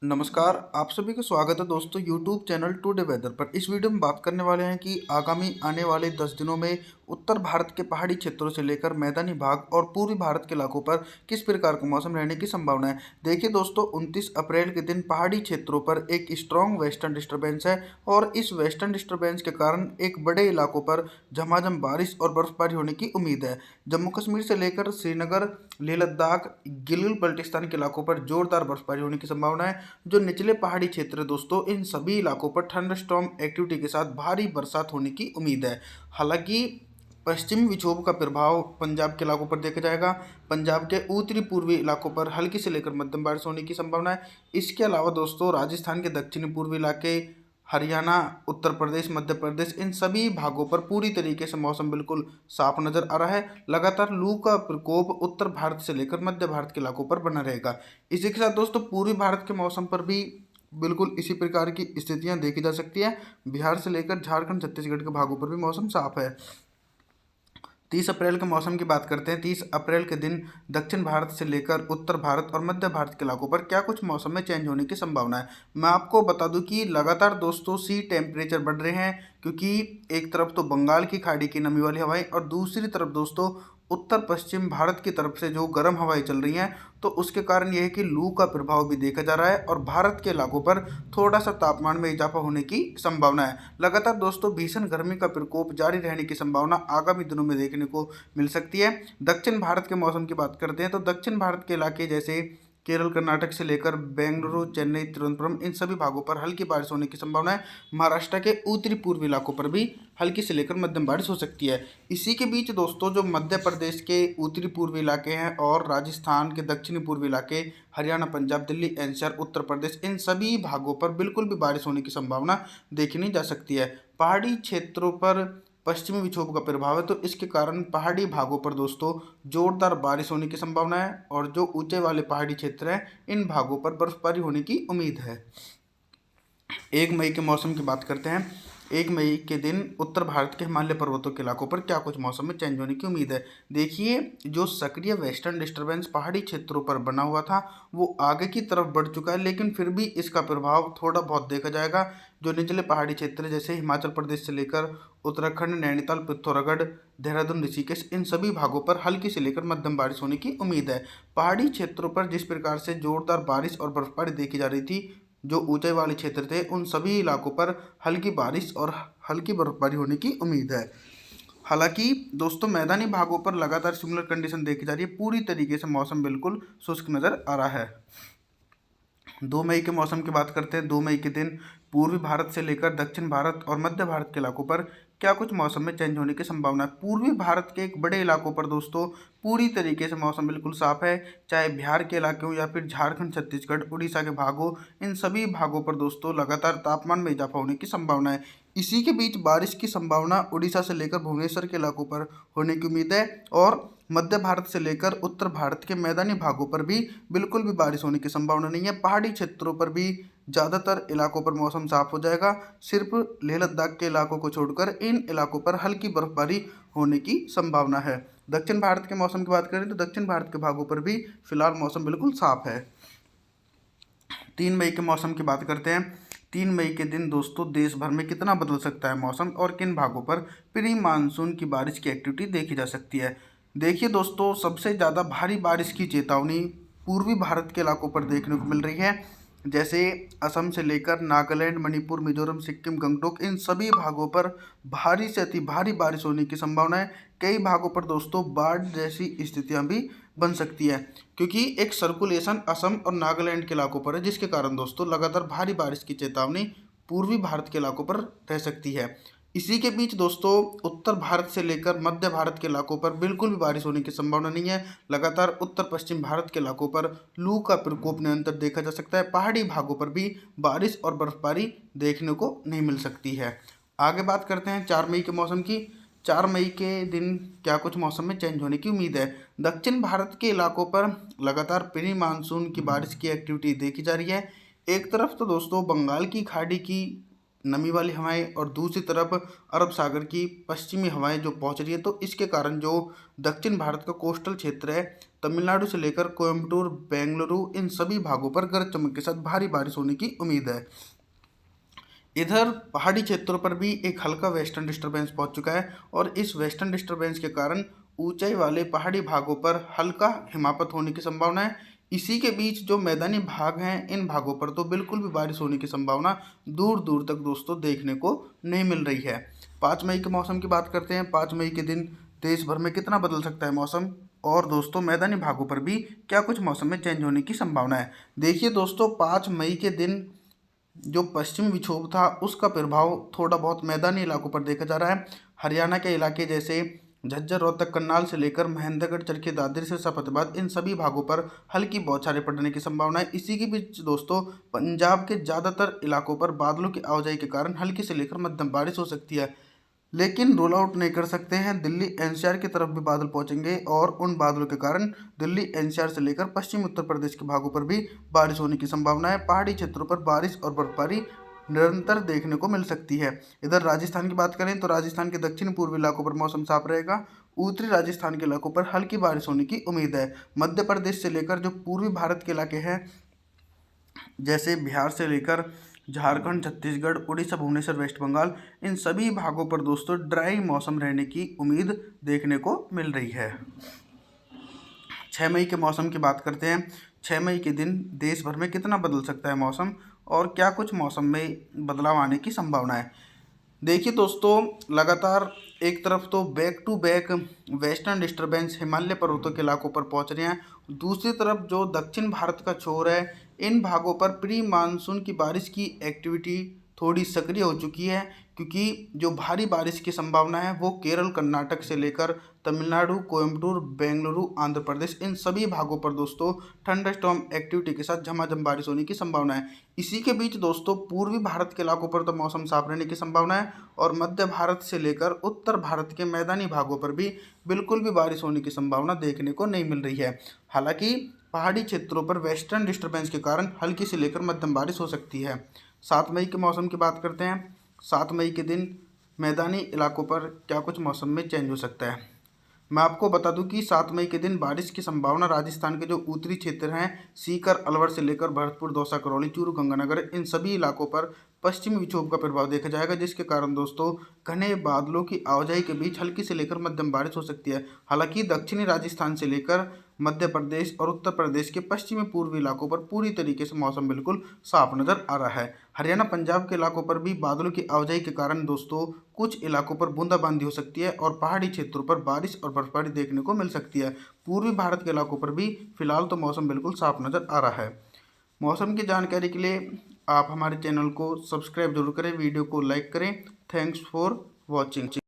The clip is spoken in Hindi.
नमस्कार, आप सभी का स्वागत है दोस्तों यूट्यूब चैनल टुडे वेदर पर। इस वीडियो में बात करने वाले हैं कि आगामी आने वाले 10 दिनों में उत्तर भारत के पहाड़ी क्षेत्रों से लेकर मैदानी भाग और पूर्वी भारत के इलाकों पर किस प्रकार का मौसम रहने की संभावना है। देखिए दोस्तों, 29 अप्रैल के दिन पहाड़ी क्षेत्रों पर एक स्ट्रॉन्ग वेस्टर्न डिस्टर्बेंस है और इस वेस्टर्न डिस्टर्बेंस के कारण एक बड़े इलाकों पर झमाझम बारिश और बर्फबारी होने की उम्मीद है। जम्मू कश्मीर से लेकर श्रीनगर, लेह लद्दाख, गिलगित बल्टिस्तान के इलाकों पर जोरदार बर्फबारी होने की संभावना है। जो निचले पहाड़ी क्षेत्र है दोस्तों, इन सभी इलाकों पर थंडरस्टॉर्म एक्टिविटी के साथ भारी बरसात होने की उम्मीद है। हालांकि पश्चिमी विक्षोभ का प्रभाव पंजाब के इलाकों पर देखा जाएगा। पंजाब के उत्तरी पूर्वी इलाकों पर हल्की से लेकर मध्यम बारिश होने की संभावना है। इसके अलावा दोस्तों, राजस्थान के दक्षिणी पूर्वी इलाके, हरियाणा, उत्तर प्रदेश, मध्य प्रदेश, इन सभी भागों पर पूरी तरीके से मौसम बिल्कुल साफ नजर आ रहा है। लगातार लू का प्रकोप उत्तर भारत से लेकर मध्य भारत के इलाकों पर बना रहेगा। इसी के साथ दोस्तों, पूर्वी भारत के मौसम पर भी बिल्कुल इसी प्रकार की स्थितियां देखी जा सकती है। बिहार से लेकर झारखंड, छत्तीसगढ़ के भागों पर भी मौसम साफ है। 30 अप्रैल के मौसम की बात करते हैं। 30 अप्रैल के दिन दक्षिण भारत से लेकर उत्तर भारत और मध्य भारत के इलाकों पर क्या कुछ मौसम में चेंज होने की संभावना है। मैं आपको बता दूं कि लगातार दोस्तों सी टेम्परेचर बढ़ रहे हैं, क्योंकि एक तरफ तो बंगाल की खाड़ी की नमी वाली हवाएं और दूसरी तरफ दोस्तों उत्तर पश्चिम भारत की तरफ से जो गर्म हवाएं चल रही हैं, तो उसके कारण यह है कि लू का प्रभाव भी देखा जा रहा है और भारत के इलाकों पर थोड़ा सा तापमान में इजाफा होने की संभावना है। लगातार दोस्तों भीषण गर्मी का प्रकोप जारी रहने की संभावना आगामी दिनों में देखने को मिल सकती है। दक्षिण भारत के मौसम की बात करते हैं तो दक्षिण भारत के इलाके जैसे केरल, कर्नाटक से लेकर बेंगलुरु, चेन्नई, तिरुवनंतपुरम, इन सभी भागों पर हल्की बारिश होने की संभावना है। महाराष्ट्र के उत्तरी पूर्वी इलाकों पर भी हल्की से लेकर मध्यम बारिश हो सकती है। इसी के बीच दोस्तों, जो मध्य प्रदेश के उत्तरी पूर्वी इलाके हैं और राजस्थान के दक्षिणी पूर्वी इलाके, हरियाणा, पंजाब, दिल्ली, एनसीआर, उत्तर प्रदेश, इन सभी भागों पर बिल्कुल भी बारिश होने की संभावना देखी नहीं जा सकती है। पहाड़ी क्षेत्रों पर पश्चिमी विक्षोभ का प्रभाव है, तो इसके कारण पहाड़ी भागों पर दोस्तों जोरदार बारिश होने की संभावना है और जो ऊंचे वाले पहाड़ी क्षेत्र हैं, इन भागों पर बर्फबारी होने की उम्मीद है। 1 मई के मौसम की बात करते हैं। 1 मई के दिन उत्तर भारत के हिमालय पर्वतों के इलाकों पर क्या कुछ मौसम में चेंज होने की उम्मीद है। देखिए, जो सक्रिय वेस्टर्न डिस्टर्बेंस पहाड़ी क्षेत्रों पर बना हुआ था, वो आगे की तरफ बढ़ चुका है, लेकिन फिर भी इसका प्रभाव थोड़ा बहुत देखा जाएगा। जो निचले पहाड़ी क्षेत्र जैसे हिमाचल प्रदेश से लेकर उत्तराखंड, नैनीताल, पिथौरागढ़, देहरादून, ऋषिकेश, इन सभी भागों पर हल्की से लेकर मध्यम बारिश होने की उम्मीद है। पहाड़ी क्षेत्रों पर जिस प्रकार से जोरदार बारिश और बर्फबारी देखी जा रही थी, जो ऊंचाई वाले क्षेत्र थे, उन सभी इलाकों पर हल्की बारिश और हल्की बर्फबारी होने की उम्मीद है। हालांकि दोस्तों, मैदानी भागों पर लगातार सिमिलर कंडीशन देखी जा रही है। पूरी तरीके से मौसम बिल्कुल शुष्क नजर आ रहा है। 2 मई के मौसम की बात करते हैं। 2 मई के दिन पूर्वी भारत से लेकर दक्षिण भारत और मध्य भारत के इलाकों पर क्या कुछ मौसम में चेंज होने की संभावना है। पूर्वी भारत के एक बड़े इलाकों पर दोस्तों पूरी तरीके से मौसम बिल्कुल साफ है, चाहे बिहार के इलाके हो या फिर झारखंड, छत्तीसगढ़, उड़ीसा के भाग हो, इन सभी भागों पर दोस्तों लगातार तापमान में इजाफा होने की संभावना है। इसी के बीच बारिश की संभावना उड़ीसा से लेकर भुवनेश्वर के इलाकों पर होने की उम्मीद है और मध्य भारत से लेकर उत्तर भारत के मैदानी भागों पर भी बिल्कुल भी बारिश होने की संभावना नहीं है। पहाड़ी क्षेत्रों पर भी ज़्यादातर इलाकों पर मौसम साफ हो जाएगा। सिर्फ लेह लद्दाख के इलाकों को छोड़कर इन इलाकों पर हल्की बर्फबारी होने की संभावना है। दक्षिण भारत के मौसम की बात करें तो दक्षिण भारत के भागों पर भी फिलहाल मौसम बिल्कुल साफ है। 3 मई के मौसम की बात करते हैं। 3 मई के दिन दोस्तों देश भर में कितना बदल सकता है मौसम और किन भागों पर प्री मानसून की बारिश की एक्टिविटी देखी जा सकती है। देखिए दोस्तों, सबसे ज़्यादा भारी बारिश की चेतावनी पूर्वी भारत के इलाकों पर देखने को मिल रही है, जैसे असम से लेकर नागालैंड, मणिपुर, मिजोरम, सिक्किम, गंगटोक, इन सभी भागों पर भारी से अति भारी बारिश होने की संभावना है। कई भागों पर दोस्तों बाढ़ जैसी स्थितियां भी बन सकती है, क्योंकि एक सर्कुलेशन असम और नागालैंड के इलाकों पर है, जिसके कारण दोस्तों लगातार भारी बारिश की चेतावनी पूर्वी भारत के इलाकों पर रह सकती है। इसी के बीच दोस्तों उत्तर भारत से लेकर मध्य भारत के इलाकों पर बिल्कुल भी बारिश होने की संभावना नहीं है। लगातार उत्तर पश्चिम भारत के इलाकों पर लू का प्रकोप निरंतर देखा जा सकता है। पहाड़ी भागों पर भी बारिश और बर्फबारी देखने को नहीं मिल सकती है। आगे बात करते हैं 4 मई के मौसम की। 4 मई के दिन क्या कुछ मौसम में चेंज होने की उम्मीद है। दक्षिण भारत के इलाकों पर लगातार प्री मानसून की बारिश की एक्टिविटी देखी जा रही है। एक तरफ तो दोस्तों बंगाल की खाड़ी की नमी वाली हवाएं और दूसरी तरफ अरब सागर की पश्चिमी हवाएं जो पहुंच रही है, तो इसके कारण जो दक्षिण भारत का कोस्टल क्षेत्र है, तमिलनाडु से लेकर कोयम्बटूर, बेंगलुरु, इन सभी भागों पर गरज चमक के साथ भारी बारिश होने की उम्मीद है। इधर पहाड़ी क्षेत्रों पर भी एक हल्का वेस्टर्न डिस्टर्बेंस पहुंच चुका है और इस वेस्टर्न डिस्टर्बेंस के कारण ऊंचाई वाले पहाड़ी भागों पर हल्का हिमापत होने की संभावना है। इसी के बीच जो मैदानी भाग हैं इन भागों पर तो बिल्कुल भी बारिश होने की संभावना दूर दूर तक दोस्तों देखने को नहीं मिल रही है। 5 मई के मौसम की बात करते हैं। 5 मई के दिन देश भर में कितना बदल सकता है मौसम, और दोस्तों मैदानी भागों पर भी क्या कुछ मौसम में चेंज होने की संभावना है। देखिए दोस्तों, 5 मई के दिन जो पश्चिमी विक्षोभ था उसका प्रभाव थोड़ा बहुत मैदानी इलाकों पर देखा जा रहा है। हरियाणा के इलाके जैसे झज्जर, रोहतक, करनाल से लेकर महेंद्रगढ़, चरखी दादरी से फतेहाबाद, इन सभी भागों पर हल्की बौछारें पड़ने की संभावना है। इसी के बीच दोस्तों पंजाब के ज़्यादातर इलाकों पर बादलों की आवाजाही के कारण हल्की से लेकर मध्यम बारिश हो सकती है, लेकिन रूल आउट नहीं कर सकते हैं। दिल्ली एनसीआर की तरफ भी बादल पहुंचेंगे और उन बादलों के कारण दिल्ली एनसीआर से लेकर पश्चिमी उत्तर प्रदेश के भागों पर भी बारिश होने की संभावना है। पहाड़ी क्षेत्रों पर बारिश और बर्फबारी निरंतर देखने को मिल सकती है। इधर राजस्थान की बात करें तो राजस्थान के दक्षिण पूर्वी इलाकों पर मौसम साफ रहेगा। उत्तरी राजस्थान के इलाकों पर हल्की बारिश होने की उम्मीद है। मध्य प्रदेश से लेकर जो पूर्वी भारत के इलाके हैं जैसे बिहार से लेकर झारखंड, छत्तीसगढ़, उड़ीसा, भुवनेश्वर, वेस्ट बंगाल, इन सभी भागों पर दोस्तों ड्राई मौसम रहने की उम्मीद देखने को मिल रही है। 6 मई के मौसम की बात करते हैं। 6 मई के दिन देश भर में कितना बदल सकता है मौसम और क्या कुछ मौसम में बदलाव आने की संभावना है। देखिए दोस्तों, लगातार एक तरफ तो back to back western disturbance Himalaya पर्वतों के इलाकों पर पहुंच रहे हैं, दूसरी तरफ जो दक्षिण भारत का छोर है इन भागों पर प्री मानसून की बारिश की एक्टिविटी थोड़ी सक्रिय हो चुकी है, क्योंकि जो भारी बारिश की संभावना है वो केरल, कर्नाटक से लेकर तमिलनाडु, कोयम्बटूर, बेंगलुरु, आंध्र प्रदेश, इन सभी भागों पर दोस्तों थंडर स्टॉर्म एक्टिविटी के साथ झमाझम बारिश होने की संभावना है। इसी के बीच दोस्तों पूर्वी भारत के इलाकों पर तो मौसम साफ रहने की संभावना है और मध्य भारत से लेकर उत्तर भारत के मैदानी भागों पर भी बिल्कुल भी बारिश होने की संभावना देखने को नहीं मिल रही है। हालांकि पहाड़ी क्षेत्रों पर वेस्टर्न डिस्टर्बेंस के कारण हल्की से लेकर मध्यम बारिश हो सकती है। 7 मई के मौसम की बात करते हैं। 7 मई के दिन मैदानी इलाकों पर क्या कुछ मौसम में चेंज हो सकता है। मैं आपको बता दूं कि 7 मई के दिन बारिश की संभावना राजस्थान के जो उत्तरी क्षेत्र हैं सीकर, अलवर से लेकर भरतपुर, दौसा, करौली, चूरू, गंगानगर, इन सभी इलाकों पर पश्चिमी विक्षोभ का प्रभाव देखा जाएगा, जिसके कारण दोस्तों घने बादलों की आवाजाही के बीच हल्की से लेकर मध्यम बारिश हो सकती है। हालांकि दक्षिणी राजस्थान से लेकर मध्य प्रदेश और उत्तर प्रदेश के पश्चिमी पूर्वी इलाकों पर पूरी तरीके से मौसम बिल्कुल साफ नजर आ रहा है। हरियाणा, पंजाब के इलाकों पर भी बादलों की आवाजाही के कारण दोस्तों कुछ इलाकों पर बूंदाबांदी हो सकती है और पहाड़ी क्षेत्रों पर बारिश और बर्फबारी देखने को मिल सकती है। पूर्वी भारत के इलाकों पर भी फिलहाल तो मौसम बिल्कुल साफ नजर आ रहा है। मौसम की जानकारी के लिए आप हमारे चैनल को सब्सक्राइब जरूर करें, वीडियो को लाइक करें। Thanks for watching.